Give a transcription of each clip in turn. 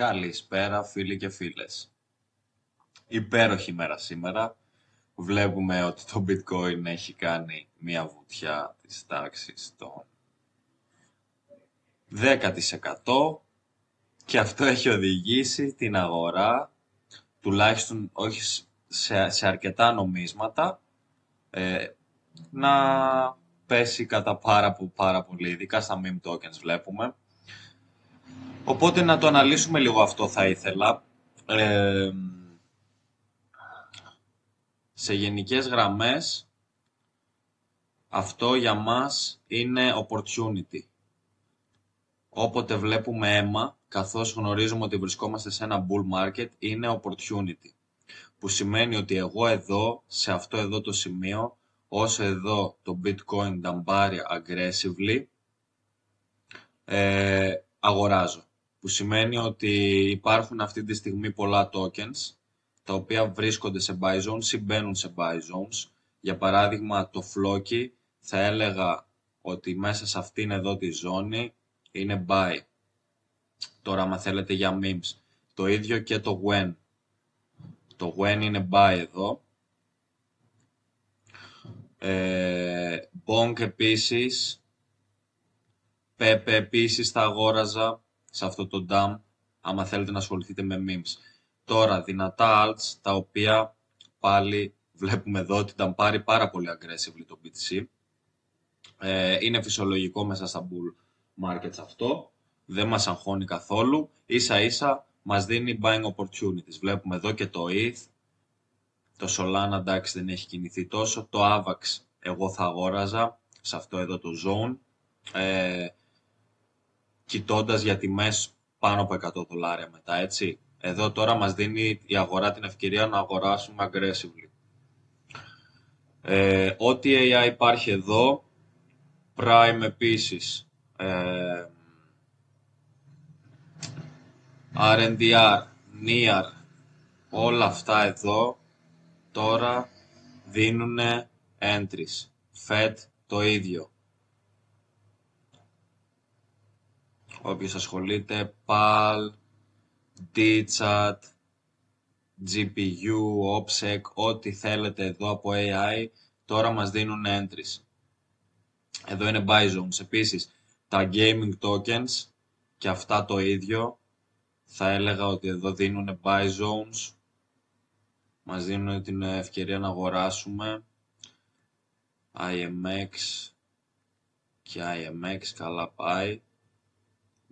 Καλησπέρα φίλοι και φίλες. Υπέροχη μέρα σήμερα. Βλέπουμε ότι το bitcoin έχει κάνει μια βουτιά της τάξης των 10% και αυτό έχει οδηγήσει την αγορά, τουλάχιστον όχι σε αρκετά νομίσματα, να πέσει κατά πάρα πολύ, ειδικά στα meme tokens βλέπουμε. Οπότε να το αναλύσουμε λίγο αυτό θα ήθελα. Σε γενικές γραμμές, αυτό για μας είναι opportunity. Όποτε βλέπουμε αίμα, καθώς γνωρίζουμε ότι βρισκόμαστε σε ένα bull market, είναι opportunity. Που σημαίνει ότι εγώ εδώ, σε αυτό εδώ το σημείο, όσο εδώ το bitcoin νταμπάρει aggressively, αγοράζω. Που σημαίνει ότι υπάρχουν αυτή τη στιγμή πολλά tokens, τα οποία βρίσκονται σε buy zones ή μπαίνουν σε buy zones. Για παράδειγμα, το Floki θα έλεγα ότι μέσα σε αυτήν εδώ τη ζώνη είναι buy. Τώρα, άμα θέλετε για memes, το ίδιο και το When. Το When είναι buy εδώ. Bonk επίσης. Pepe επίσης θα αγόραζα σε αυτό το DAM, άμα θέλετε να ασχοληθείτε με memes. Τώρα, δυνατά alts, τα οποία πάλι βλέπουμε εδώ ότι ήταν πάρει πάρα πολύ aggressively το BTC. Είναι φυσιολογικό μέσα στα bull markets αυτό. Δεν μας αγχώνει καθόλου. Ίσα ίσα μας δίνει buying opportunities. Βλέπουμε εδώ και το ETH. Το Solana εντάξει δεν έχει κινηθεί τόσο. Το AVAX εγώ θα αγόραζα σε αυτό εδώ το zone. Κοιτώντας για τιμές πάνω από $100 μετά, έτσι. Εδώ τώρα μας δίνει η αγορά την ευκαιρία να αγοράσουμε aggressively. Ό,τι AI υπάρχει εδώ, Prime επίσης, RNDR, NEAR, όλα αυτά εδώ τώρα δίνουν entries. FED το ίδιο. Όποιος ασχολείται, PAL, DChat, GPU, OPSEC, ό,τι θέλετε εδώ από AI, τώρα μας δίνουν entries. Εδώ είναι buy zones. Επίσης, τα gaming tokens και αυτά το ίδιο, θα έλεγα ότι εδώ δίνουν buy zones. Μας δίνουν την ευκαιρία να αγοράσουμε. IMX και IMX καλά πάει.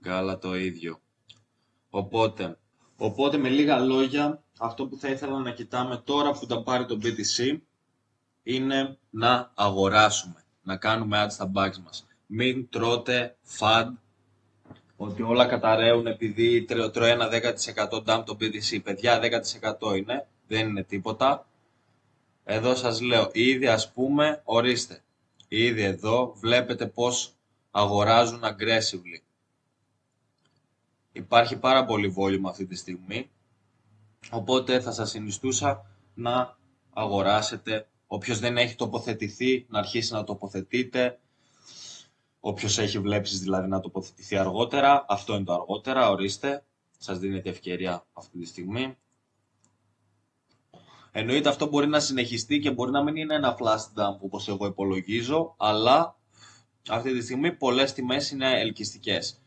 Gala το ίδιο. Οπότε με λίγα λόγια, αυτό που θα ήθελα να κοιτάμε τώρα που τα πάρει το BTC είναι να αγοράσουμε, να κάνουμε ads στα bags μας. Μην τρώτε FUD ότι όλα καταραίουν επειδή τρώει ένα 10% dump το BTC. Παιδιά, 10% είναι, δεν είναι τίποτα. Εδώ σας λέω, ήδη ας πούμε, ορίστε, ήδη εδώ βλέπετε πως αγοράζουν aggressively. Υπάρχει πάρα πολύ volume αυτή τη στιγμή, οπότε θα σας συνιστούσα να αγοράσετε. Όποιος δεν έχει τοποθετηθεί, να αρχίσει να τοποθετείτε. Όποιος έχει βλέψεις δηλαδή να τοποθετηθεί αργότερα, αυτό είναι το αργότερα, ορίστε, σας δίνεται ευκαιρία αυτή τη στιγμή. Εννοείται αυτό μπορεί να συνεχιστεί και μπορεί να μην είναι ένα flash dump όπως εγώ υπολογίζω, αλλά αυτή τη στιγμή πολλές τιμές είναι ελκυστικές.